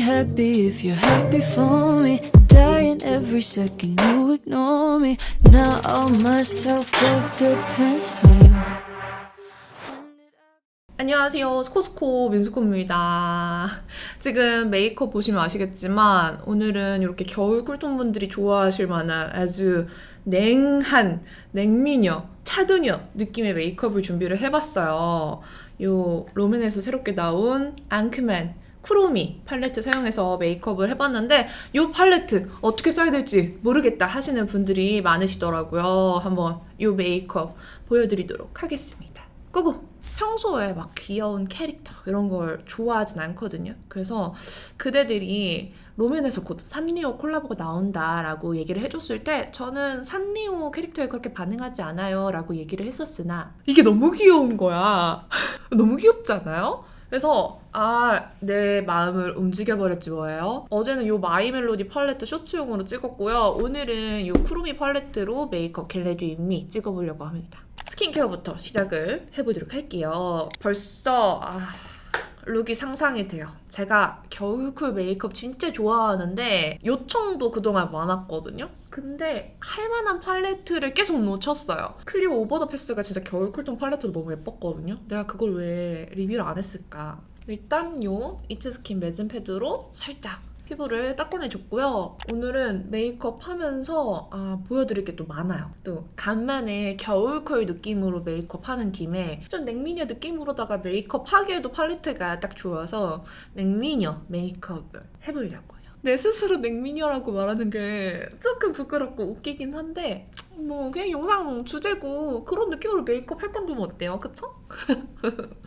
happy if you're happy for me. Dying every second you ignore me. Now all my self-worth depends on you. 안녕하세요. 스코스코 민스코입니다. 지금 메이크업 보시면 아시겠지만 오늘은 이렇게 겨울 쿨톤 분들이 좋아하실 만한 아주 냉한, 냉미녀, 차도녀 느낌의 메이크업을 준비를 해봤어요. 요 롬앤에서 새롭게 나온 앙크맨 쿠로미 팔레트 사용해서 메이크업을 해봤는데 이 팔레트 어떻게 써야 될지 모르겠다 하시는 분들이 많으시더라고요. 한번 이 메이크업 보여드리도록 하겠습니다. 고고! 평소에 막 귀여운 캐릭터 이런 걸 좋아하진 않거든요. 그래서 그대들이 롬앤에서 곧 산리오 콜라보가 나온다라고 얘기를 해줬을 때 저는 산리오 캐릭터에 그렇게 반응하지 않아요 라고 얘기를 했었으나 이게 너무 귀여운 거야. 너무 귀엽지 않아요? 그래서 내 마음을 움직여버렸지 뭐예요. 어제는 요 마이 멜로디 팔레트 쇼츠용으로 찍었고요. 오늘은 요 쿠로미 팔레트로 메이크업 겟레디 윗미 찍어보려고 합니다. 스킨케어부터 시작을 해보도록 할게요. 벌써 룩이 상상이 돼요. 제가 겨울쿨 메이크업 진짜 좋아하는데 요청도 그동안 많았거든요. 근데 할만한 팔레트를 계속 놓쳤어요. 클리오 오버 더 패스가 진짜 겨울 쿨톤 팔레트로 너무 예뻤거든요. 내가 그걸 왜 리뷰를 안 했을까. 일단 요 이츠스킨 매진 패드로 살짝 피부를 닦아내줬고요. 오늘은 메이크업 하면서 보여드릴 게 또 많아요. 또 간만에 겨울쿨 느낌으로 메이크업 하는 김에 좀 냉미녀 느낌으로다가 메이크업 하기에도 팔레트가 딱 좋아서 냉미녀 메이크업을 해보려고요. 내 스스로 냉미녀라고 말하는 게 조금 부끄럽고 웃기긴 한데 뭐 그냥 영상 주제고 그런 느낌으로 메이크업 할 건데 뭐 어때요? 그쵸?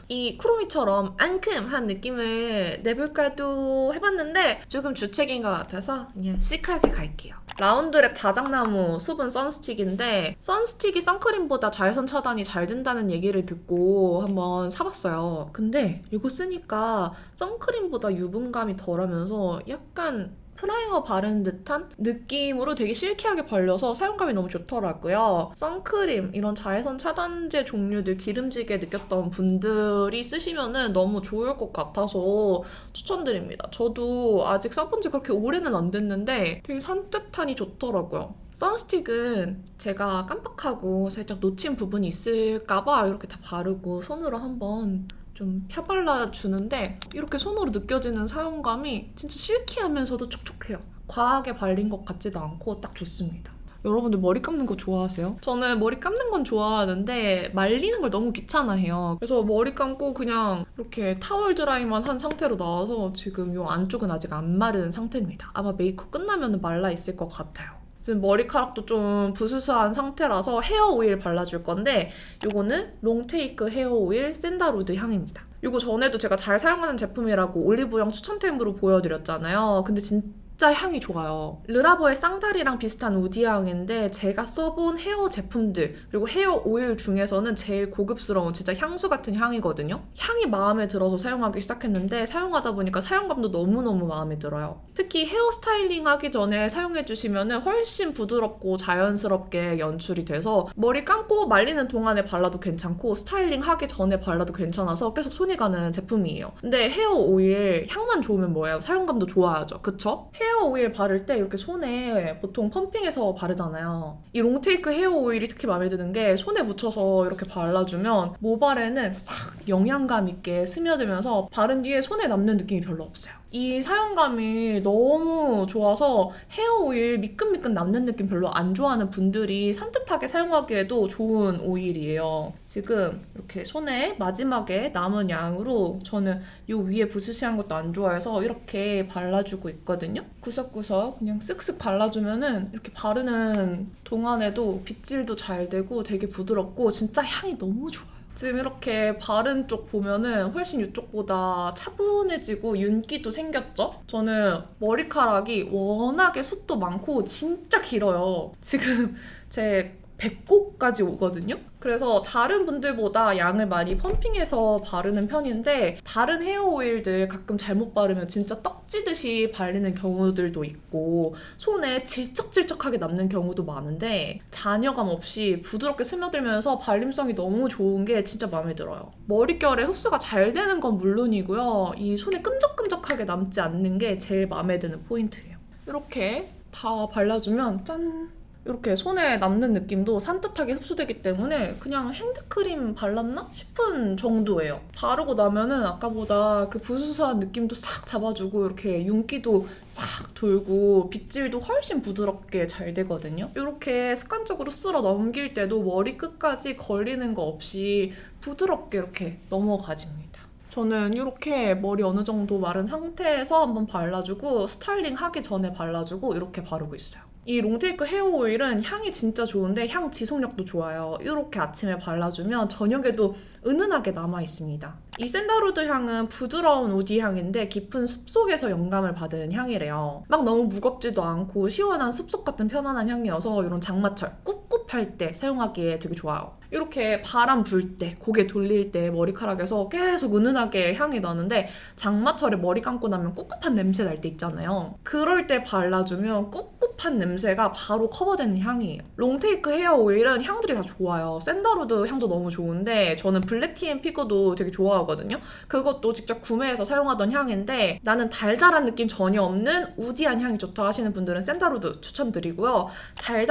이 쿠로미처럼 앙큼한 느낌을 내볼까도 해봤는데 조금 주책인 것 같아서 그냥 시크하게 갈게요. 라운드랩 자작나무 수분 선스틱인데 선스틱이 선크림보다 자외선 차단이 잘 된다는 얘기를 듣고 한번 사봤어요. 근데 이거 쓰니까 선크림보다 유분감이 덜하면서 약간 프라이머 바른 듯한 느낌으로 되게 실키하게 발려서 사용감이 너무 좋더라고요. 선크림, 이런 자외선 차단제 종류들 기름지게 느꼈던 분들이 쓰시면 너무 좋을 것 같아서 추천드립니다. 저도 아직 써본 지 그렇게 오래는 안 됐는데 되게 산뜻하니 좋더라고요. 선스틱은 제가 깜빡하고 살짝 놓친 부분이 있을까봐 이렇게 다 바르고 손으로 한번 좀 펴발라주는데 이렇게 손으로 느껴지는 사용감이 진짜 실키하면서도 촉촉해요. 과하게 발린 것 같지도 않고 딱 좋습니다. 여러분들 머리 감는 거 좋아하세요? 저는 머리 감는 건 좋아하는데 말리는 걸 너무 귀찮아해요. 그래서 머리 감고 그냥 이렇게 타월 드라이만 한 상태로 나와서 지금 이 안쪽은 아직 안 마른 상태입니다. 아마 메이크업 끝나면 말라 있을 것 같아요. 지금 머리카락도 좀 부스스한 상태라서 헤어 오일 발라줄 건데 이거는 롱테이크 헤어 오일 샌달우드 향입니다. 이거 전에도 제가 잘 사용하는 제품이라고 올리브영 추천템으로 보여드렸잖아요. 근데 진짜 향이 좋아요. 르라보의 쌍다리랑 비슷한 우디 향인데 제가 써본 헤어 제품들 그리고 헤어 오일 중에서는 제일 고급스러운 진짜 향수 같은 향이거든요. 향이 마음에 들어서 사용하기 시작했는데 사용하다 보니까 사용감도 너무너무 마음에 들어요. 특히 헤어 스타일링 하기 전에 사용해주시면 훨씬 부드럽고 자연스럽게 연출이 돼서 머리 감고 말리는 동안에 발라도 괜찮고 스타일링 하기 전에 발라도 괜찮아서 계속 손이 가는 제품이에요. 근데 헤어 오일 향만 좋으면 뭐예요? 사용감도 좋아야죠. 그쵸? 헤어 오일 바를 때 이렇게 손에 보통 펌핑해서 바르잖아요. 이 롱테이크 헤어 오일이 특히 마음에 드는 게 손에 묻혀서 이렇게 발라주면 모발에는 싹 영양감 있게 스며들면서 바른 뒤에 손에 남는 느낌이 별로 없어요. 이 사용감이 너무 좋아서 헤어 오일 미끈미끈 남는 느낌 별로 안 좋아하는 분들이 산뜻하게 사용하기에도 좋은 오일이에요. 지금 이렇게 손에 마지막에 남은 양으로 저는 이 위에 부스시한 것도 안 좋아해서 이렇게 발라주고 있거든요. 구석구석 그냥 쓱쓱 발라주면은 이렇게 바르는 동안에도 빗질도 잘 되고 되게 부드럽고 진짜 향이 너무 좋아요. 지금 이렇게 바른 쪽 보면은 훨씬 이쪽보다 차분해지고 윤기도 생겼죠? 저는 머리카락이 워낙에 숱도 많고 진짜 길어요. 지금 제 배꼽까지 오거든요. 그래서 다른 분들보다 양을 많이 펌핑해서 바르는 편인데 다른 헤어 오일들 가끔 잘못 바르면 진짜 떡지듯이 발리는 경우들도 있고 손에 질척질척하게 남는 경우도 많은데 잔여감 없이 부드럽게 스며들면서 발림성이 너무 좋은 게 진짜 마음에 들어요. 머릿결에 흡수가 잘 되는 건 물론이고요. 이 손에 끈적끈적하게 남지 않는 게 제일 마음에 드는 포인트예요. 이렇게 다 발라주면 짠! 이렇게 손에 남는 느낌도 산뜻하게 흡수되기 때문에 그냥 핸드크림 발랐나 싶은 정도예요. 바르고 나면은 아까보다 그 부스스한 느낌도 싹 잡아주고 이렇게 윤기도 싹 돌고 빗질도 훨씬 부드럽게 잘 되거든요. 이렇게 습관적으로 쓸어 넘길 때도 머리 끝까지 걸리는 거 없이 부드럽게 이렇게 넘어가집니다. 저는 이렇게 머리 어느 정도 마른 상태에서 한번 발라주고 스타일링 하기 전에 발라주고 이렇게 바르고 있어요. 이 롱테이크 헤어 오일은 향이 진짜 좋은데 향 지속력도 좋아요. 이렇게 아침에 발라주면 저녁에도 은은하게 남아있습니다. 이 샌달우드 향은 부드러운 우디 향인데 깊은 숲속에서 영감을 받은 향이래요. 막 너무 무겁지도 않고 시원한 숲속 같은 편안한 향이어서 이런 장마철 꿉꿉할 때 사용하기에 되게 좋아요. 이렇게 바람 불 때, 고개 돌릴 때 머리카락에서 계속 은은하게 향이 나는데 장마철에 머리 감고 나면 꿉꿉한 냄새 날 때 있잖아요. 그럴 때 발라주면 꿉꿉한 냄새가 바로 커버되는 향이에요. 롱테이크 헤어 오일은 향들이 다 좋아요. 샌달우드 향도 너무 좋은데 저는 블랙&피그도 되게 좋아하거든요. 그것도 직접 구매해서 사용하던 향인데 나는 달달한 느낌 전혀 없는 우디한 향이 좋다 하시는 분들은 샌달우드 추천드리고요.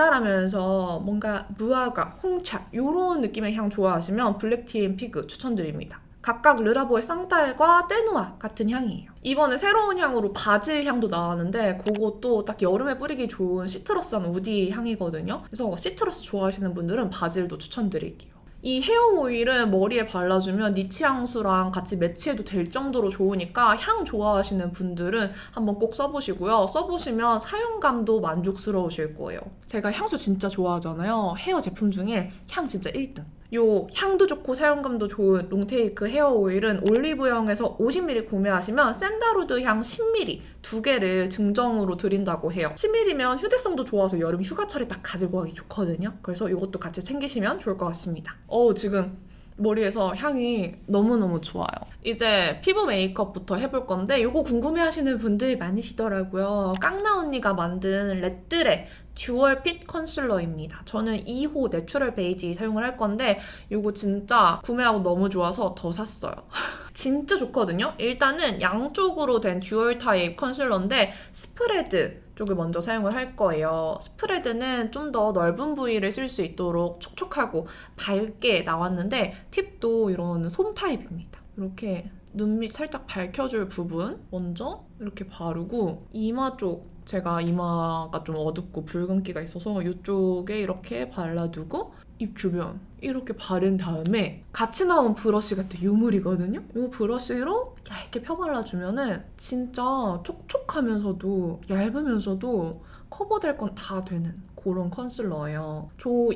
달달하면서 뭔가 무화과, 홍차 이런 느낌의 향 좋아하시면 블랙&피그 추천드립니다. 각각 르라보의 쌍탈과 떼누아 같은 향이에요. 이번에 새로운 향으로 바질 향도 나왔는데 그것도 딱 여름에 뿌리기 좋은 시트러스한 우디 향이거든요. 그래서 시트러스 좋아하시는 분들은 바질도 추천드릴게요. 이 헤어 오일은 머리에 발라주면 니치 향수랑 같이 매치해도 될 정도로 좋으니까 향 좋아하시는 분들은 한번 꼭 써보시고요. 써보시면 사용감도 만족스러우실 거예요. 제가 향수 진짜 좋아하잖아요. 헤어 제품 중에 향 진짜 1등. 요 향도 좋고 사용감도 좋은 롱테이크 헤어 오일은 올리브영에서 50ml 구매하시면 샌달우드 향 10ml 두 개를 증정으로 드린다고 해요. 10ml면 휴대성도 좋아서 여름 휴가철에 딱 가지고 가기 좋거든요. 그래서 이것도 같이 챙기시면 좋을 것 같습니다. 지금 머리에서 향이 너무너무 좋아요. 이제 피부 메이크업부터 해볼 건데 이거 궁금해하시는 분들 많으시더라고요. 깡나 언니가 만든 레뜨레 듀얼 핏 컨실러입니다. 저는 2호 내추럴 베이지 사용을 할 건데 이거 진짜 구매하고 너무 좋아서 더 샀어요. 진짜 좋거든요. 일단은 양쪽으로 된 듀얼 타입 컨실러인데 스프레드 쪽을 먼저 사용을 할 거예요. 스프레드는 좀 더 넓은 부위를 쓸 수 있도록 촉촉하고 밝게 나왔는데 팁도 이런 솜 타입입니다. 이렇게 눈 밑 살짝 밝혀줄 부분 먼저 이렇게 바르고 이마 쪽 제가 이마가 좀 어둡고 붉은기가 있어서 이쪽에 이렇게 발라두고 입 주변 이렇게 바른 다음에 같이 나온 브러쉬가 또 유물이거든요. 이 브러쉬로 얇게 펴발라주면은 진짜 촉촉하면서도 얇으면서도 커버될 건 다 되는 그런 컨실러예요.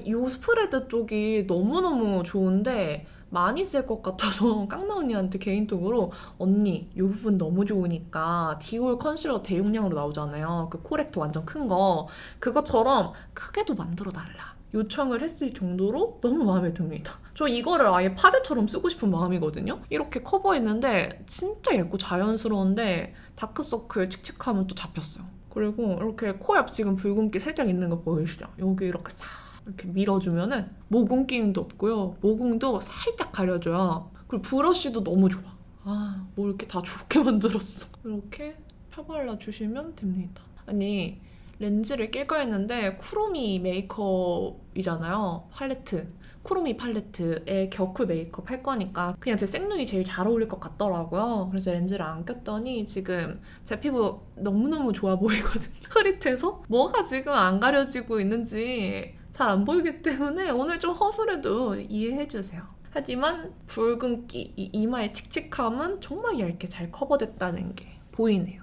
이 스프레드 쪽이 너무너무 좋은데 많이 쓸 것 같아서 깡나 언니한테 개인톡으로 언니 이 부분 너무 좋으니까 디올 컨실러 대용량으로 나오잖아요. 그 코렉터 완전 큰 거 그것처럼 크게도 만들어 달라 요청을 했을 정도로 너무 마음에 듭니다. 저 이거를 아예 파데처럼 쓰고 싶은 마음이거든요. 이렇게 커버했는데 진짜 얇고 자연스러운데 다크서클 칙칙함은 또 잡혔어요. 그리고 이렇게 코 옆 지금 붉은기 살짝 있는 거 보이시죠? 여기 이렇게 싹 이렇게 밀어주면은 모공낌도 없고요. 모공도 살짝 가려줘요. 그리고 브러쉬도 너무 좋아. 뭐 이렇게 다 좋게 만들었어. 이렇게 펴발라주시면 됩니다. 아니 렌즈를 낄까 했는데 쿠로미 메이크업이잖아요. 팔레트. 쿠로미 팔레트에 격쿨 메이크업 할 거니까 그냥 제 생눈이 제일 잘 어울릴 것 같더라고요. 그래서 렌즈를 안 꼈더니 지금 제 피부 너무너무 좋아 보이거든요. 흐릿해서 뭐가 지금 안 가려지고 있는지 잘 안 보이기 때문에 오늘 좀 허술해도 이해해주세요. 하지만 붉은기, 이 이마의 칙칙함은 정말 얇게 잘 커버됐다는 게 보이네요.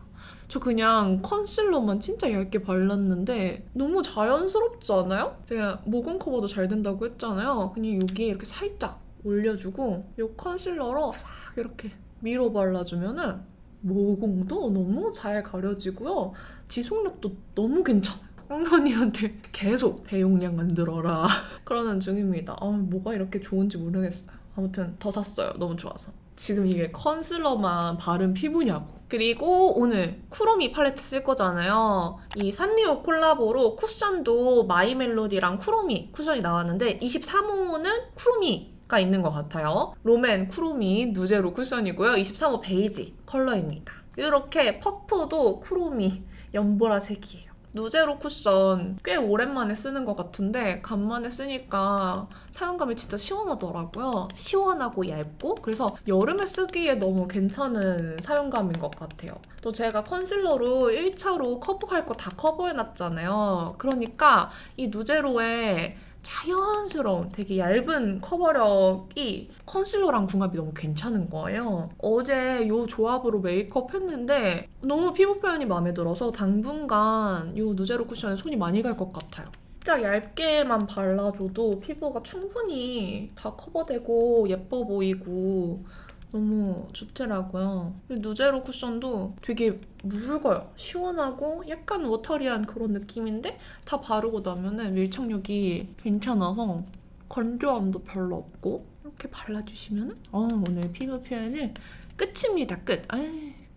저 그냥 컨실러만 진짜 얇게 발랐는데 너무 자연스럽지 않아요? 제가 모공 커버도 잘 된다고 했잖아요. 그냥 여기에 이렇게 살짝 올려주고 이 컨실러로 싹 이렇게 밀어 발라주면은 모공도 너무 잘 가려지고요. 지속력도 너무 괜찮아요. 깡언니한테 계속 대용량 만들어라 그러는 중입니다. 뭐가 이렇게 좋은지 모르겠어요. 아무튼 더 샀어요. 너무 좋아서. 지금 이게 컨실러만 바른 피부냐고. 그리고 오늘 쿠로미 팔레트 쓸 거잖아요. 이 산리오 콜라보로 쿠션도 마이멜로디랑 쿠로미 쿠션이 나왔는데 23호는 쿠로미가 있는 것 같아요. 롬앤 쿠로미 누제로 쿠션이고요. 23호 베이지 컬러입니다. 이렇게 퍼프도 쿠로미 연보라색이에요. 누제로 쿠션 꽤 오랜만에 쓰는 것 같은데 간만에 쓰니까 사용감이 진짜 시원하더라고요. 시원하고 얇고 그래서 여름에 쓰기에 너무 괜찮은 사용감인 것 같아요. 또 제가 컨실러로 1차로 커버할 거 다 커버해놨잖아요. 그러니까 이 누제로의 자연스러운 되게 얇은 커버력이 컨실러랑 궁합이 너무 괜찮은 거예요. 어제 이 조합으로 메이크업 했는데 너무 피부 표현이 마음에 들어서 당분간 이 누제로 쿠션에 손이 많이 갈 것 같아요. 진짜 얇게만 발라줘도 피부가 충분히 다 커버되고 예뻐 보이고 너무 좋더라고요. 누제로 쿠션도 되게 묽어요. 시원하고 약간 워터리한 그런 느낌인데 다 바르고 나면은 밀착력이 괜찮아서 건조함도 별로 없고 이렇게 발라주시면은 오늘 피부 표현은 끝입니다. 끝.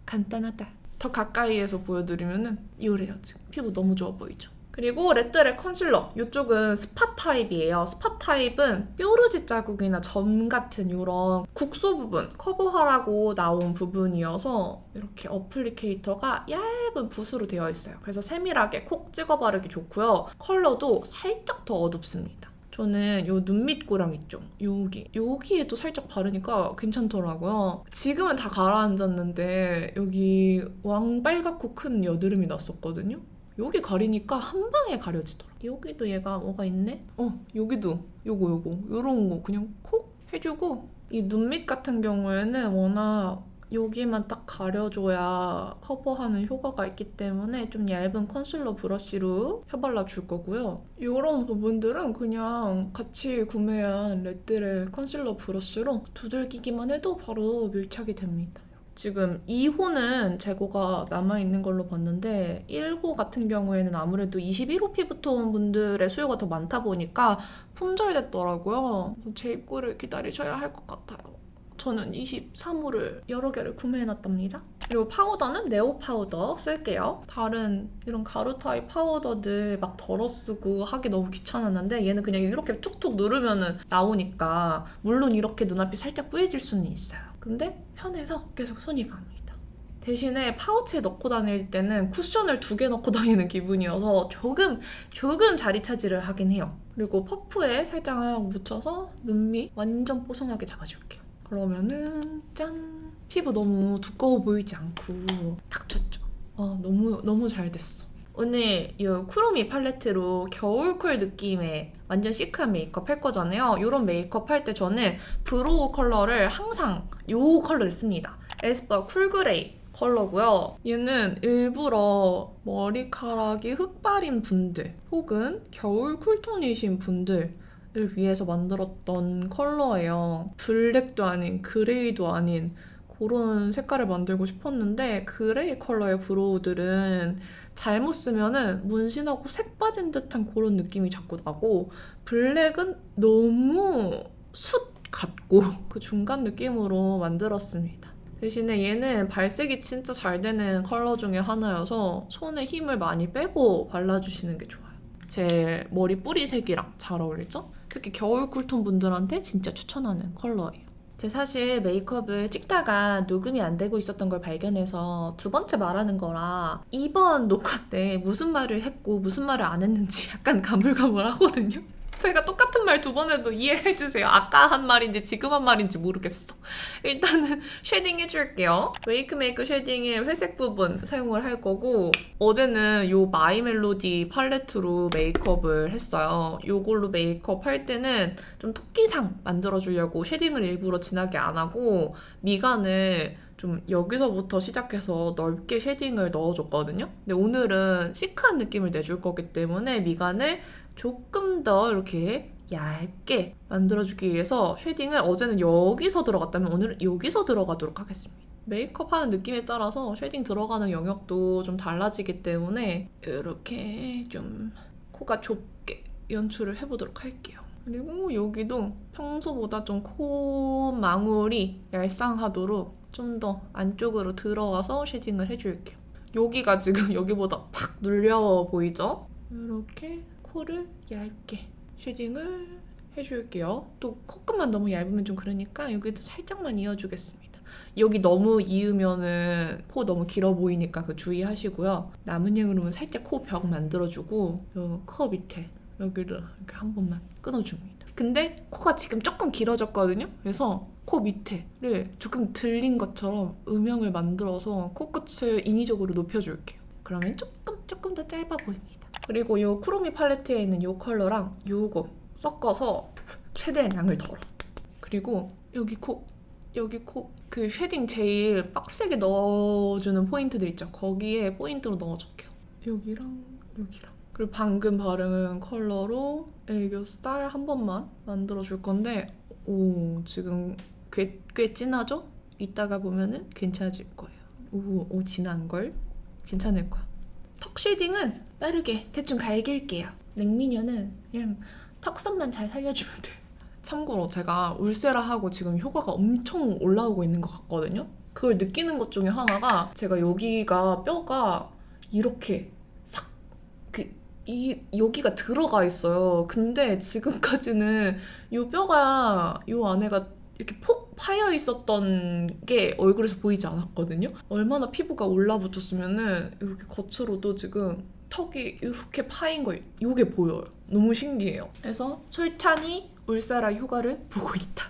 간단하다. 더 가까이에서 보여드리면은 이래요. 지금 피부 너무 좋아 보이죠? 그리고 레드랩 컨실러 이쪽은 스팟 타입이에요. 스팟 타입은 뾰루지 자국이나 점 같은 이런 국소 부분 커버하라고 나온 부분이어서 이렇게 어플리케이터가 얇은 붓으로 되어 있어요. 그래서 세밀하게 콕 찍어 바르기 좋고요. 컬러도 살짝 더 어둡습니다. 저는 요 눈 밑 고랑 있죠? 여기에도 살짝 바르니까 괜찮더라고요. 지금은 다 가라앉았는데 여기 왕빨갛고 큰 여드름이 났었거든요. 여기 가리니까 한 방에 가려지더라. 여기도 얘가 뭐가 있네? 여기도 요런 거 그냥 콕 해주고 이 눈밑 같은 경우에는 워낙 여기만 딱 가려줘야 커버하는 효과가 있기 때문에 좀 얇은 컨실러 브러쉬로 펴발라 줄 거고요. 이런 부분들은 그냥 같이 구매한 레드랩 컨실러 브러쉬로 두들기기만 해도 바로 밀착이 됩니다. 지금 2호는 재고가 남아있는 걸로 봤는데 1호 같은 경우에는 아무래도 21호 피부톤 분들의 수요가 더 많다 보니까 품절됐더라고요. 제 입고를 기다리셔야 할 것 같아요. 저는 23호를 여러 개를 구매해놨답니다. 그리고 파우더는 네오 파우더 쓸게요. 다른 이런 가루 타입 파우더들 막 덜어 쓰고 하기 너무 귀찮았는데 얘는 그냥 이렇게 툭툭 누르면 나오니까 물론 이렇게 눈앞이 살짝 뿌얘질 수는 있어요. 근데 편해서 계속 손이 갑니다. 대신에 파우치에 넣고 다닐 때는 쿠션을 2개 넣고 다니는 기분이어서 조금 자리 차지를 하긴 해요. 그리고 퍼프에 살짝 묻혀서 눈밑 완전 뽀송하게 잡아줄게요. 그러면은 짠! 피부 너무 두꺼워 보이지 않고 딱 좋죠. 너무 잘 됐어. 오늘 이 쿠로미 팔레트로 겨울쿨 느낌의 완전 시크한 메이크업 할 거잖아요. 이런 메이크업 할 때 저는 브로우 컬러를 항상 이 컬러를 씁니다. 에스쁘아 쿨그레이 컬러고요. 얘는 일부러 머리카락이 흑발인 분들 혹은 겨울 쿨톤이신 분들 을 위해서 만들었던 컬러예요. 블랙도 아닌 그레이도 아닌 그런 색깔을 만들고 싶었는데 그레이 컬러의 브로우들은 잘못 쓰면은 문신하고 색 빠진 듯한 그런 느낌이 자꾸 나고 블랙은 너무 숯 같고 그 중간 느낌으로 만들었습니다. 대신에 얘는 발색이 진짜 잘 되는 컬러 중에 하나여서 손에 힘을 많이 빼고 발라주시는 게 좋아요. 제 머리 뿌리색이랑 잘 어울리죠? 특히 겨울 쿨톤 분들한테 진짜 추천하는 컬러예요. 제가 사실 메이크업을 찍다가 녹음이 안 되고 있었던 걸 발견해서 2번째 말하는 거라 이번 녹화 때 무슨 말을 했고 무슨 말을 안 했는지 약간 가물가물하거든요. 제가 똑같은 말 2번 해도 이해해주세요. 아까 한 말인지 지금 한 말인지 모르겠어. 일단은 쉐딩 해줄게요. 웨이크메이크 쉐딩의 회색 부분 사용을 할 거고 어제는 요 마이멜로디 팔레트로 메이크업을 했어요. 요걸로 메이크업 할 때는 좀 토끼상 만들어주려고 쉐딩을 일부러 진하게 안 하고 미간을 좀 여기서부터 시작해서 넓게 쉐딩을 넣어줬거든요. 근데 오늘은 시크한 느낌을 내줄 거기 때문에 미간을 조금 더 이렇게 얇게 만들어주기 위해서 쉐딩을 어제는 여기서 들어갔다면 오늘은 여기서 들어가도록 하겠습니다. 메이크업 하는 느낌에 따라서 쉐딩 들어가는 영역도 좀 달라지기 때문에 이렇게 좀 코가 좁게 연출을 해보도록 할게요. 그리고 여기도 평소보다 좀 콧망울이 얄쌍하도록 좀 더 안쪽으로 들어와서 쉐딩을 해줄게요. 여기가 지금 여기보다 팍 눌려 보이죠? 이렇게 코를 얇게 쉐딩을 해줄게요. 또 코끝만 너무 얇으면 좀 그러니까 여기도 살짝만 이어주겠습니다. 여기 너무 이으면은 코 너무 길어 보이니까 그 주의하시고요. 남은 양으로는 살짝 코 벽 만들어주고 코 밑에 여기를 이렇게 한 번만 끊어줍니다. 근데 코가 지금 조금 길어졌거든요. 그래서 코 밑에를 조금 들린 것처럼 음영을 만들어서 코끝을 인위적으로 높여줄게요. 그러면 조금 더 짧아 보입니다. 그리고 이 쿠로미 팔레트에 있는 이 컬러랑 이거 섞어서 최대한 양을 덜어. 그리고 여기 코 그 쉐딩 제일 빡세게 넣어주는 포인트들 있죠. 거기에 포인트로 넣어줄게요. 여기랑 그리고 방금 바른 컬러로 애교살 한 번만 만들어줄 건데 지금 꽤 진하죠? 이따가 보면은 괜찮아질 거예요. 오 진한걸? 괜찮을 거야. 턱 쉐딩은 빠르게 대충 갈길게요. 냉미녀는 그냥 턱선만 잘 살려주면 돼요. 참고로 제가 울세라하고 지금 효과가 엄청 올라오고 있는 것 같거든요. 그걸 느끼는 것 중에 하나가 제가 여기가 뼈가 이렇게 싹 여기가 들어가 있어요. 근데 지금까지는 이 뼈가 이 안에가 이렇게 폭 파여 있었던 게 얼굴에서 보이지 않았거든요. 얼마나 피부가 올라붙었으면은 이렇게 겉으로도 지금 턱이 이렇게 파인 거 이게 보여요. 너무 신기해요. 그래서 솔찬히 울세라 효과를 보고 있다.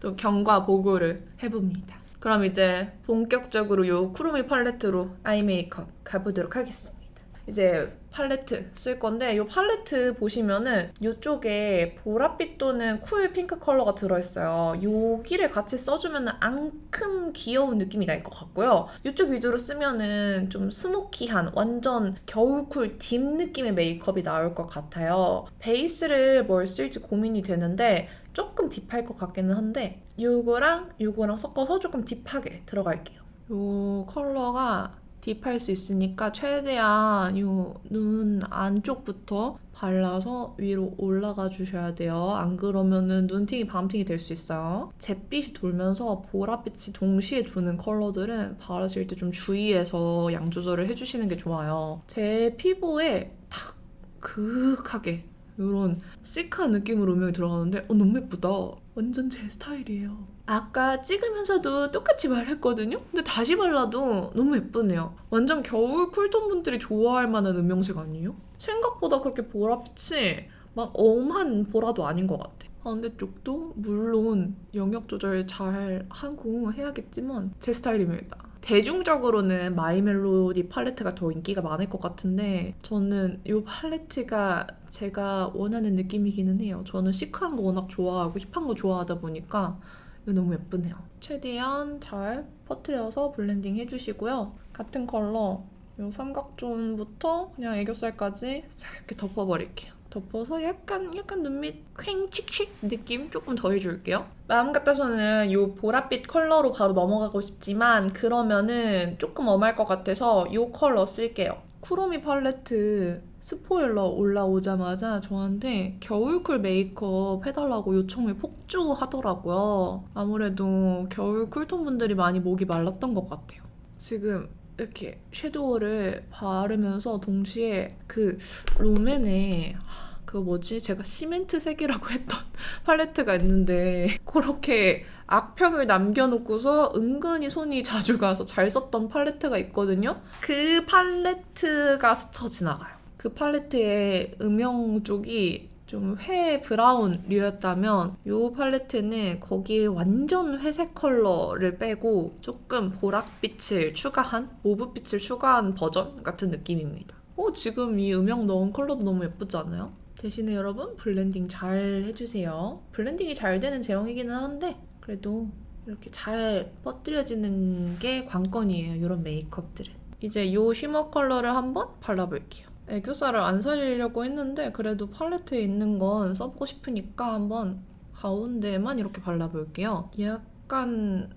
또 경과 보고를 해봅니다. 그럼 이제 본격적으로 이 쿠로미 팔레트로 아이 메이크업 가보도록 하겠습니다. 이제 팔레트 쓸 건데 이 팔레트 보시면은 이쪽에 보랏빛 또는 쿨 핑크 컬러가 들어있어요. 여기를 같이 써주면 앙큼 귀여운 느낌이 날 것 같고요. 이쪽 위주로 쓰면은 좀 스모키한 완전 겨울쿨 딥 느낌의 메이크업이 나올 것 같아요. 베이스를 뭘 쓸지 고민이 되는데 조금 딥할 것 같기는 한데 이거랑 섞어서 조금 딥하게 들어갈게요. 이 컬러가 딥할 수 있으니까 최대한 이 눈 안쪽부터 발라서 위로 올라가 주셔야 돼요. 안 그러면은 눈팅이 밤팅이 될 수 있어요. 잿빛이 돌면서 보랏빛이 동시에 도는 컬러들은 바르실 때 좀 주의해서 양 조절을 해주시는 게 좋아요. 제 피부에 탁 그윽하게 이런 시크한 느낌으로 음영이 들어가는데 너무 예쁘다. 완전 제 스타일이에요. 아까 찍으면서도 똑같이 말했거든요? 근데 다시 발라도 너무 예쁘네요. 완전 겨울 쿨톤 분들이 좋아할 만한 음영색 아니에요? 생각보다 그렇게 보랏빛이 막 엄한 보라도 아닌 것 같아. 반대쪽도 물론 영역 조절 잘 하고 해야겠지만 제 스타일입니다. 대중적으로는 마이 멜로디 팔레트가 더 인기가 많을 것 같은데 저는 이 팔레트가 제가 원하는 느낌이기는 해요. 저는 시크한 거 워낙 좋아하고 힙한 거 좋아하다 보니까 이거 너무 예쁘네요. 최대한 잘 퍼뜨려서 블렌딩 해주시고요. 같은 컬러 이 삼각존부터 그냥 애교살까지 이렇게 덮어버릴게요. 덮어서 약간 눈밑 퀭칙칙 느낌 조금 더 해줄게요. 마음 같아서는 이 보랏빛 컬러로 바로 넘어가고 싶지만 그러면은 조금 엄할 것 같아서 이 컬러 쓸게요. 쿠로미 팔레트 스포일러 올라오자마자 저한테 겨울쿨 메이크업 해달라고 요청이 폭주하더라고요. 아무래도 겨울 쿨톤 분들이 많이 목이 말랐던 것 같아요. 지금 이렇게 섀도우를 바르면서 동시에 그 롬앤에 그거 뭐지? 제가 시멘트 색이라고 했던 팔레트가 있는데 그렇게 악평을 남겨놓고서 은근히 손이 자주 가서 잘 썼던 팔레트가 있거든요. 그 팔레트가 스쳐 지나가요. 그 팔레트의 음영 쪽이 좀 회 브라운류였다면 이 팔레트는 거기에 완전 회색 컬러를 빼고 조금 보랏빛을 추가한, 모브빛을 추가한 버전 같은 느낌입니다. 지금 이 음영 넣은 컬러도 너무 예쁘지 않아요? 대신에 여러분 블렌딩 잘 해주세요. 블렌딩이 잘 되는 제형이기는 한데 그래도 이렇게 잘 퍼뜨려지는 게 관건이에요. 이런 메이크업들은. 이제 이 쉬머 컬러를 한번 발라볼게요. 애교살을 안 살리려고 했는데 그래도 팔레트에 있는 건 써보고 싶으니까 한번 가운데만 이렇게 발라볼게요. 약간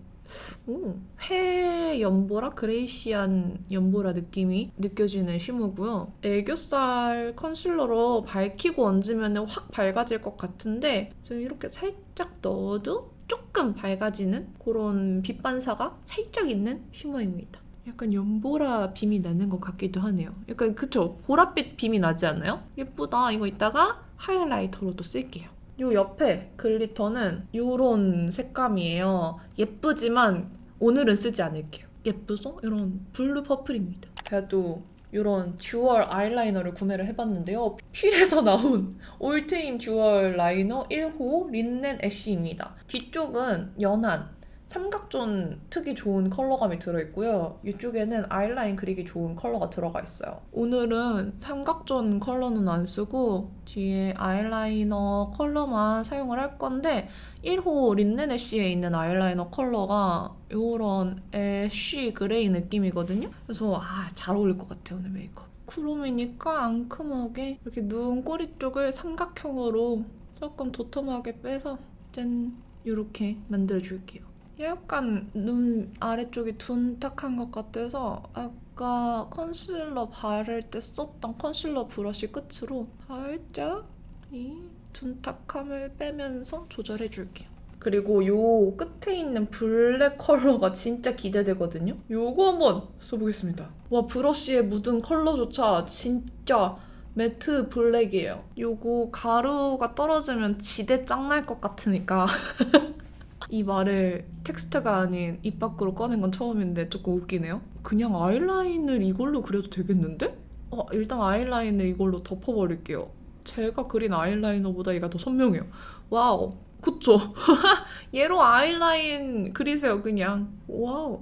회 연보라? 그레이시한 연보라 느낌이 느껴지는 쉬머고요. 애교살 컨실러로 밝히고 얹으면 확 밝아질 것 같은데 지금 이렇게 살짝 넣어도 조금 밝아지는 그런 빛 반사가 살짝 있는 쉬머입니다. 약간 연보라 빔이 나는 것 같기도 하네요. 약간 그쵸? 보랏빛 빔이 나지 않나요? 예쁘다. 이거 이따가 하이라이터로도 쓸게요. 요 옆에 글리터는 요런 색감이에요. 예쁘지만 오늘은 쓰지 않을게요. 예쁘죠? 이런 블루 퍼플입니다. 제가 또 이런 듀얼 아이라이너를 구매를 해봤는데요. 퓨에서 나온 올테임 듀얼 라이너 1호 린넨 애쉬입니다. 뒤쪽은 연한 삼각존 트기 좋은 컬러감이 들어있고요. 이쪽에는 아이라인 그리기 좋은 컬러가 들어가 있어요. 오늘은 삼각존 컬러는 안 쓰고 뒤에 아이라이너 컬러만 사용을 할 건데 1호 린넨 애쉬에 있는 아이라이너 컬러가 이런 애쉬 그레이 느낌이거든요. 그래서 잘 어울릴 것 같아요, 오늘 메이크업. 크롬이니까 앙큼하게 이렇게 눈 꼬리 쪽을 삼각형으로 조금 도톰하게 빼서 짠! 이렇게 만들어줄게요. 약간 눈 아래쪽이 둔탁한 것 같아서 아까 컨실러 바를 때 썼던 컨실러 브러쉬 끝으로 살짝 이 둔탁함을 빼면서 조절해줄게요. 그리고 요 끝에 있는 블랙 컬러가 진짜 기대되거든요? 요거 한번 써보겠습니다. 와, 브러쉬에 묻은 컬러조차 진짜 매트 블랙이에요. 요거 가루가 떨어지면 지대 짱날 것 같으니까 이 말을 텍스트가 아닌 입 밖으로 꺼낸 건 처음인데 조금 웃기네요. 그냥 아이라인을 이걸로 그려도 되겠는데? 일단 아이라인을 이걸로 덮어버릴게요. 제가 그린 아이라이너보다 얘가 더 선명해요. 와우, 그쵸? 얘로 아이라인 그리세요, 그냥. 와우,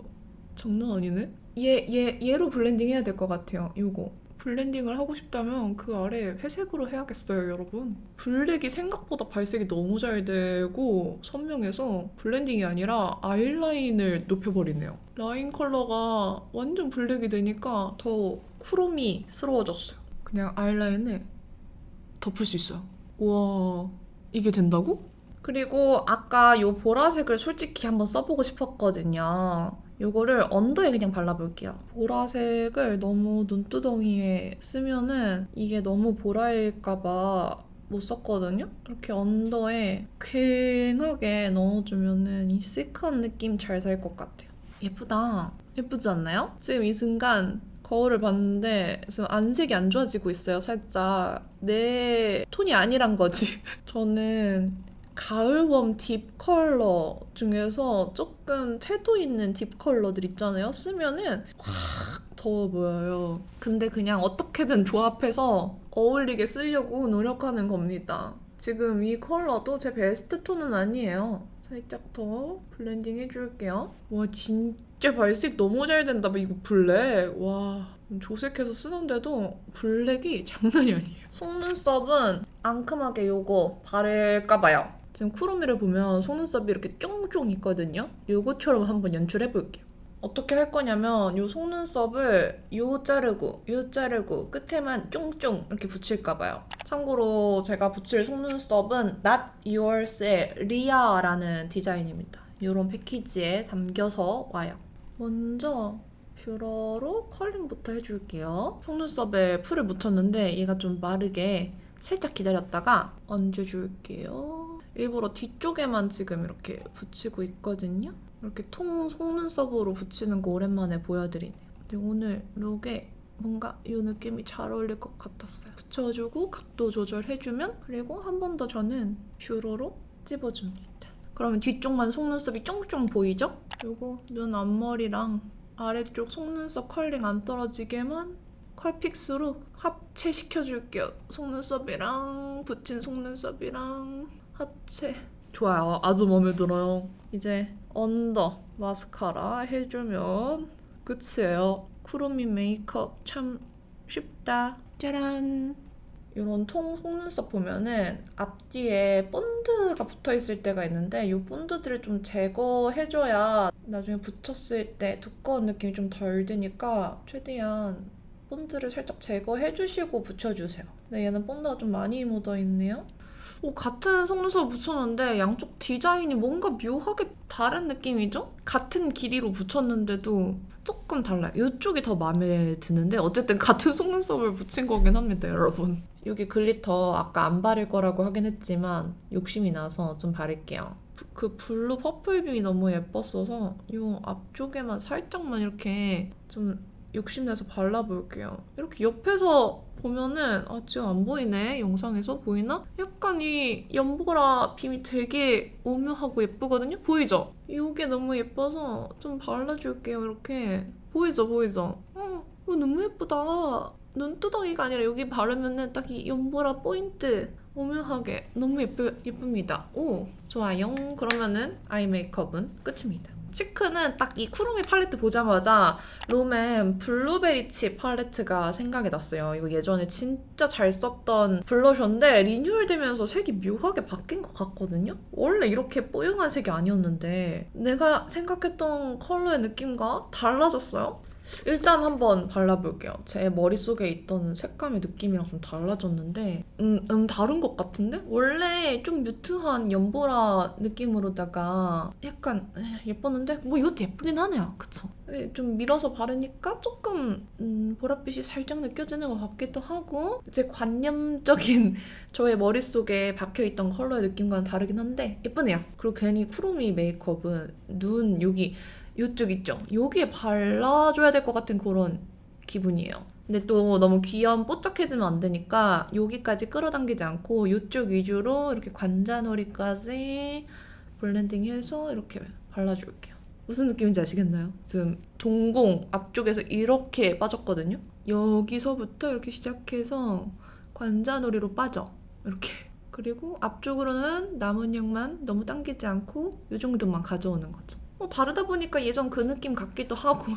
장난 아니네? 얘로 블렌딩 해야 될 것 같아요, 요거. 블렌딩을 하고 싶다면 그 아래 회색으로 해야겠어요, 여러분. 블랙이 생각보다 발색이 너무 잘 되고 선명해서 블렌딩이 아니라 아이라인을 높여버리네요. 라인 컬러가 완전 블랙이 되니까 더 크로미스러워졌어요. 그냥 아이라인을 덮을 수 있어요. 우와, 이게 된다고? 그리고 아까 요 보라색을 솔직히 한번 써보고 싶었거든요. 요거를 언더에 그냥 발라볼게요. 보라색을 너무 눈두덩이에 쓰면은 이게 너무 보라일까봐 못 썼거든요? 이렇게 언더에 퀭하게 넣어주면은 이 시크한 느낌 잘 살 것 같아요. 예쁘다. 예쁘지 않나요? 지금 이 순간 거울을 봤는데 지금 안색이 안 좋아지고 있어요, 살짝. 내 톤이 아니란 거지. 저는 가을웜 딥 컬러 중에서 조금 채도 있는 딥 컬러들 있잖아요. 쓰면은 확 더워 보여요. 근데 그냥 어떻게든 조합해서 어울리게 쓰려고 노력하는 겁니다. 지금 이 컬러도 제 베스트 톤은 아니에요. 살짝 더 블렌딩 해줄게요. 와, 진짜 발색 너무 잘 된다. 이거 블랙. 와, 조색해서 쓰는데도 블랙이 장난이 아니에요. 속눈썹은 앙큼하게 요거 바를까봐요. 지금 쿠로미를 보면 속눈썹이 이렇게 쫑쫑 있거든요. 요거처럼 한번 연출해볼게요. 어떻게 할 거냐면 요 속눈썹을 요 자르고 끝에만 쫑쫑 이렇게 붙일까봐요. 참고로 제가 붙일 속눈썹은 Not Yours의 리아라는 디자인입니다. 이런 패키지에 담겨서 와요. 먼저 뷰러로 컬링부터 해줄게요. 속눈썹에 풀을 묻혔는데 얘가 좀 마르게 살짝 기다렸다가 얹어줄게요. 일부러 뒤쪽에만 지금 이렇게 붙이고 있거든요. 이렇게 통 속눈썹으로 붙이는 거 오랜만에 보여드리네요. 근데 오늘 룩에 뭔가 이 느낌이 잘 어울릴 것 같았어요. 붙여주고 각도 조절해주면 그리고 한 번 더 저는 뷰러로 찝어줍니다. 그러면 뒤쪽만 속눈썹이 쫑쫑 보이죠? 그리고 눈 앞머리랑 아래쪽 속눈썹 컬링 안 떨어지게만 컬픽스로 합체시켜줄게요. 속눈썹이랑 붙인 속눈썹이랑 합체. 좋아요. 아주 마음에 들어요. 이제 언더 마스카라 해주면 끝이에요. 쿠로미 메이크업 참 쉽다. 짜란! 이런 통 속눈썹 보면은 앞뒤에 본드가 붙어있을 때가 있는데 이 본드들을 좀 제거해줘야 나중에 붙였을 때 두꺼운 느낌이 좀 덜 드니까 최대한 본드를 살짝 제거해주시고 붙여주세요. 근데 얘는 본드가 좀 많이 묻어있네요. 같은 속눈썹 붙였는데 양쪽 디자인이 뭔가 묘하게 다른 느낌이죠? 같은 길이로 붙였는데도 조금 달라요. 이쪽이 더 마음에 드는데 어쨌든 같은 속눈썹을 붙인 거긴 합니다, 여러분. 여기 글리터 아까 안 바를 거라고 하긴 했지만 욕심이 나서 좀 바를게요. 그 블루 퍼플빔이 너무 예뻤어서 이 앞쪽에만 살짝만 이렇게 좀 욕심내서 발라볼게요. 이렇게 옆에서 보면은 지금 안 보이네. 영상에서 보이나? 약간 이 연보라 빔이 되게 오묘하고 예쁘거든요? 보이죠? 이게 너무 예뻐서 좀 발라줄게요. 이렇게 보이죠? 너무 예쁘다. 눈두덩이가 아니라 여기 바르면은 딱 이 연보라 포인트 오묘하게 너무 예쁩니다. 오, 좋아요. 그러면은 아이 메이크업은 끝입니다. 치크는 딱 이 쿠로미 팔레트 보자마자 롬앤 블루베리 칩 팔레트가 생각이 났어요. 이거 예전에 진짜 잘 썼던 블러셔인데 리뉴얼되면서 색이 묘하게 바뀐 것 같거든요? 원래 이렇게 뽀용한 색이 아니었는데 내가 생각했던 컬러의 느낌과 달라졌어요. 일단 한번 발라볼게요. 제 머릿속에 있던 색감의 느낌이랑 좀 달라졌는데 다른 것 같은데? 원래 좀 뮤트한 연보라 느낌으로다가 약간 예뻤는데 뭐 이것도 예쁘긴 하네요. 그쵸? 좀 밀어서 바르니까 조금 보랏빛이 살짝 느껴지는 것 같기도 하고 제 관념적인 저의 머릿속에 박혀있던 컬러의 느낌과는 다르긴 한데 예쁘네요. 그리고 괜히 쿠로미 메이크업은 눈 여기 이쪽 있죠? 여기에 발라줘야 될 것 같은 그런 기분이에요. 근데 또 너무 귀염 뽀짝해지면 안 되니까 여기까지 끌어당기지 않고 이쪽 위주로 이렇게 관자놀이까지 블렌딩해서 이렇게 발라줄게요. 무슨 느낌인지 아시겠나요? 지금 동공 앞쪽에서 이렇게 빠졌거든요? 여기서부터 이렇게 시작해서 관자놀이로 빠져. 이렇게. 그리고 앞쪽으로는 남은 양만 너무 당기지 않고 이 정도만 가져오는 거죠. 바르다 보니까 예전 그 느낌 같기도 하고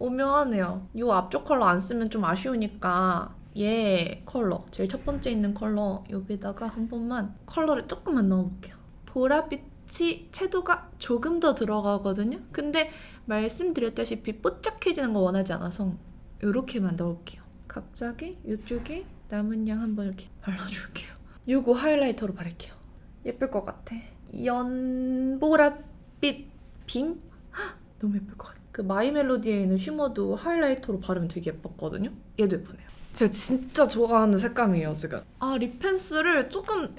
오묘하네요. 이 앞쪽 컬러 안 쓰면 좀 아쉬우니까 얘 컬러, 제일 첫 번째 있는 컬러 여기다가 한 번만 컬러를 조금만 넣어볼게요. 보랏빛이 채도가 조금 더 들어가거든요. 근데 말씀드렸다시피 뽀짝해지는 거 원하지 않아서 이렇게만 넣을게요. 갑자기 이쪽에 남은 양 한번 이렇게 발라줄게요. 이거 하이라이터로 바를게요. 예쁠 것 같아. 연보랏빛 빔? 헉, 너무 예쁠 것 같아. 그 마이 멜로디에 있는 쉬머도 하이라이터로 바르면 되게 예뻤거든요? 얘도 예쁘네요. 제가 진짜 좋아하는 색감이에요, 지금. 립 펜슬을 조금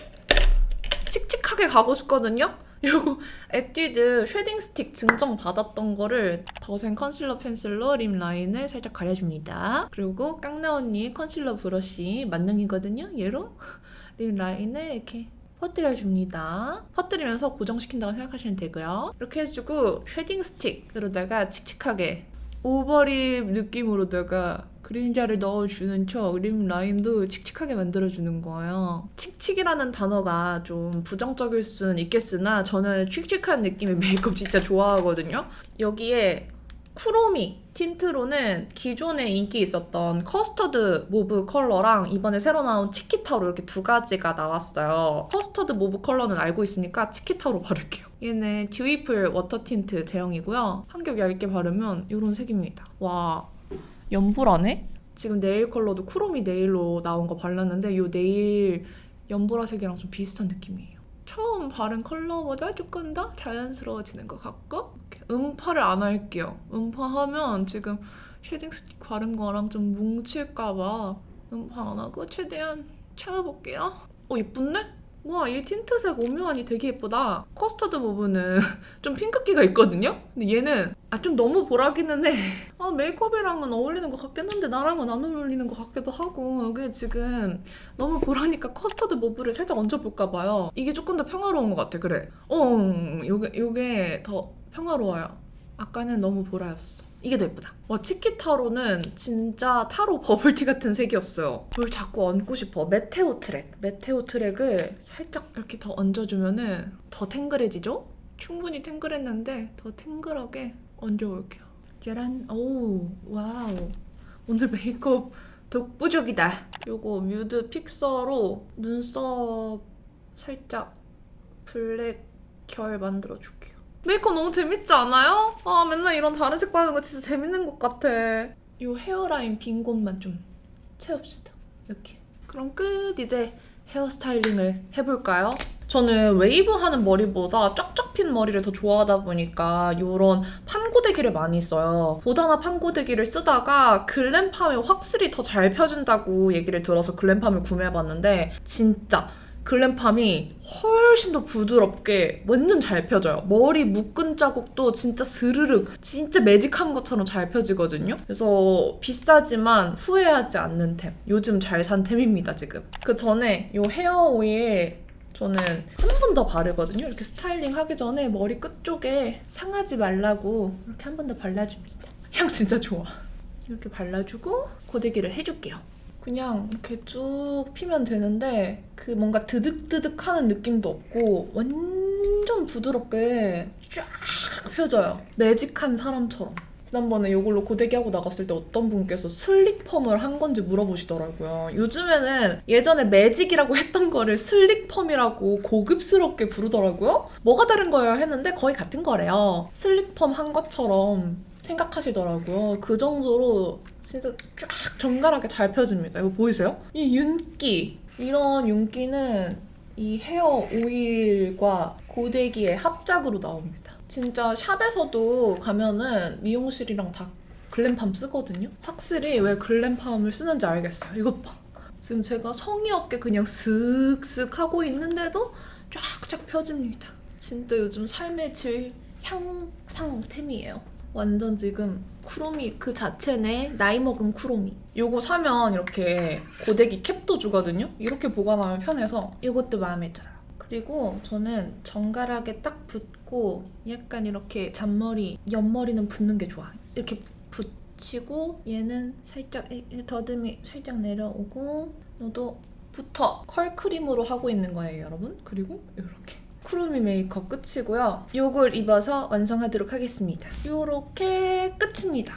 칙칙하게 가고 싶거든요? 요거 에뛰드 쉐딩 스틱 증정 받았던 거를 더센 컨실러 펜슬로 립 라인을 살짝 가려줍니다. 그리고 깡나 언니의 컨실러 브러쉬 만능이거든요? 얘로 립 라인을 이렇게 퍼뜨려줍니다. 퍼뜨리면서 고정시킨다고 생각하시면 되고요. 이렇게 해주고 쉐딩 스틱으로다가 칙칙하게 오버립 느낌으로다가 그림자를 넣어주는 척 립 라인도 칙칙하게 만들어주는 거예요. 칙칙이라는 단어가 좀 부정적일 순 있겠으나 저는 칙칙한 느낌의 메이크업 진짜 좋아하거든요. 여기에 쿠로미 틴트로는 기존에 인기 있었던 커스터드 모브 컬러랑 이번에 새로 나온 치키타로 이렇게 두 가지가 나왔어요. 커스터드 모브 컬러는 알고 있으니까 치키타로 바를게요. 얘는 듀이풀 워터 틴트 제형이고요. 한 겹 얇게 바르면 이런 색입니다. 와, 연보라네? 지금 네일 컬러도 쿠로미 네일로 나온 거 발랐는데 이 네일 연보라색이랑 좀 비슷한 느낌이에요. 처음 바른 컬러보다 조금 더 자연스러워지는 것 같고 음파를 안 할게요. 음파하면 지금 쉐딩 스틱 바른 거랑 좀 뭉칠까봐 음파 안 하고 최대한 참아볼게요. 예쁜데? 와, 이 틴트색 오묘하니 되게 예쁘다. 커스터드 부분은 좀 핑크기가 있거든요? 근데 얘는 좀 너무 보라기는 해. 메이크업이랑은 어울리는 것 같긴 한데 나랑은 안 어울리는 것 같기도 하고 여기 지금 너무 보라니까 커스터드 모브를 살짝 얹어볼까 봐요. 이게 조금 더 평화로운 것 같아. 그래. 요게 더 평화로워요. 아까는 너무 보라였어. 이게 더 예쁘다. 와, 치키타로는 진짜 타로 버블티 같은 색이었어요. 그걸 자꾸 얹고 싶어. 메테오 트랙을 살짝 이렇게 더 얹어주면은 더 탱글해지죠? 충분히 탱글했는데 더 탱글하게 얹어볼게요. 짜란. 오, 와우. 오늘 메이크업 독보적이다. 요거 뮤드 픽서로 눈썹 살짝 블랙 결 만들어줄게요. 메이크업 너무 재밌지 않아요? 맨날 이런 다른 색 바르는 거 진짜 재밌는 것 같아. 이 헤어라인 빈 곳만 좀 채웁시다. 이렇게. 그럼 끝. 이제 헤어스타일링을 해볼까요? 저는 웨이브 하는 머리보다 쫙쫙 핀 머리를 더 좋아하다 보니까 이런 판고데기를 많이 써요. 보다나 판고데기를 쓰다가 글램팜이 확실히 더 잘 펴준다고 얘기를 들어서 글램팜을 구매해봤는데 진짜 글램팜이 훨씬 더 부드럽게 완전 잘 펴져요. 머리 묶은 자국도 진짜 스르륵 진짜 매직한 것처럼 잘 펴지거든요. 그래서 비싸지만 후회하지 않는 템. 요즘 잘 산 템입니다, 지금. 그 전에 이 헤어 오일 저는 한 번 더 바르거든요. 이렇게 스타일링 하기 전에 머리 끝쪽에 상하지 말라고 이렇게 한 번 더 발라줍니다. 향 진짜 좋아. 이렇게 발라주고 고데기를 해줄게요. 그냥 이렇게 쭉 피면 되는데 그 뭔가 드득드득하는 느낌도 없고 완전 부드럽게 쫙 펴져요. 매직한 사람처럼. 지난번에 이걸로 고데기 하고 나갔을 때 어떤 분께서 슬릭펌을 한 건지 물어보시더라고요. 요즘에는 예전에 매직이라고 했던 거를 슬릭펌이라고 고급스럽게 부르더라고요. 뭐가 다른 거예요? 했는데 거의 같은 거래요. 슬릭펌 한 것처럼 생각하시더라고요. 그 정도로 진짜 쫙 정갈하게 잘 펴집니다. 이거 보이세요? 이 윤기, 이런 윤기는 이 헤어 오일과 고데기의 합작으로 나옵니다. 진짜 샵에서도 가면은 미용실이랑 다 글램팜 쓰거든요. 확실히 왜 글램팜을 쓰는지 알겠어요. 이것 봐. 지금 제가 성의 없게 그냥 슥슥 하고 있는데도 쫙쫙 펴집니다. 진짜 요즘 삶의 질 향상템이에요. 완전 지금 쿠로미 그 자체네. 나이 먹은 쿠로미. 요거 사면 이렇게 고데기 캡도 주거든요. 이렇게 보관하면 편해서 이것도 마음에 들어요. 그리고 저는 정갈하게 딱 붓고 약간 이렇게 잔머리, 옆머리는 붓는 게 좋아. 이렇게 붙이고 얘는 살짝 더듬이 살짝 내려오고 너도 붙어. 컬크림으로 하고 있는 거예요, 여러분. 그리고 이렇게. 쿠로미 메이크업 끝이고요. 요걸 입어서 완성하도록 하겠습니다. 요렇게 끝입니다.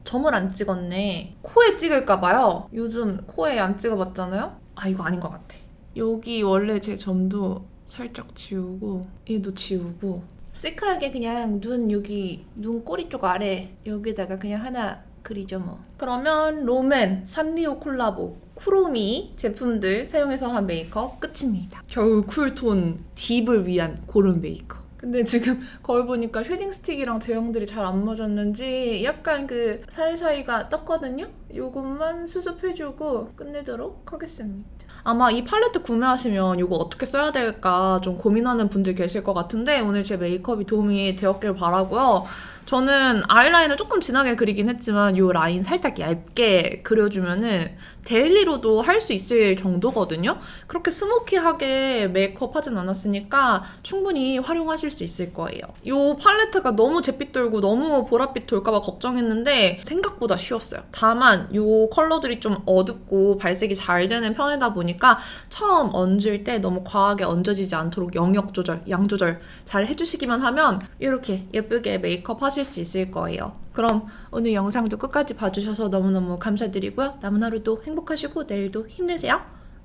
점을 안 찍었네. 코에 찍을까봐요. 요즘 코에 안 찍어봤잖아요? 이거 아닌 것 같아. 여기 원래 제 점도 살짝 지우고 얘도 지우고 시크하게 그냥 눈 여기 눈 꼬리 쪽 아래 여기다가 그냥 하나 그리죠 뭐. 그러면 롬앤, 산리오 콜라보, 쿠로미 제품들 사용해서 한 메이크업 끝입니다. 겨울 쿨톤 딥을 위한 그런 메이크업. 근데 지금 거울 보니까 쉐딩 스틱이랑 제형들이 잘 안 맞았는지 약간 그 사이사이가 떴거든요? 요것만 수습해주고 끝내도록 하겠습니다. 아마 이 팔레트 구매하시면 이거 어떻게 써야 될까 좀 고민하는 분들 계실 것 같은데 오늘 제 메이크업이 도움이 되었길 바라고요. 저는 아이라인을 조금 진하게 그리긴 했지만 이 라인 살짝 얇게 그려주면은 데일리로도 할 수 있을 정도거든요. 그렇게 스모키하게 메이크업 하진 않았으니까 충분히 활용하실 수 있을 거예요. 이 팔레트가 너무 잿빛 돌고 너무 보랏빛 돌까봐 걱정했는데 생각보다 쉬웠어요. 다만 이 컬러들이 좀 어둡고 발색이 잘 되는 편이다 보니까 처음 얹을 때 너무 과하게 얹어지지 않도록 영역 조절, 양 조절 잘 해주시기만 하면 이렇게 예쁘게 메이크업 하실 수 있을 거예요. 그럼 오늘 영상도 끝까지 봐주셔서 너무너무 감사드리고요. 남은 하루도 행복하시고 내일도 힘내세요.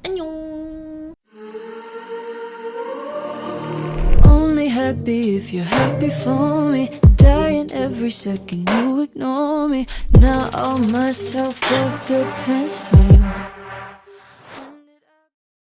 안녕. Only happy if you're happy for me. Dying every second you ignore me. Now all my self-worth depends on you.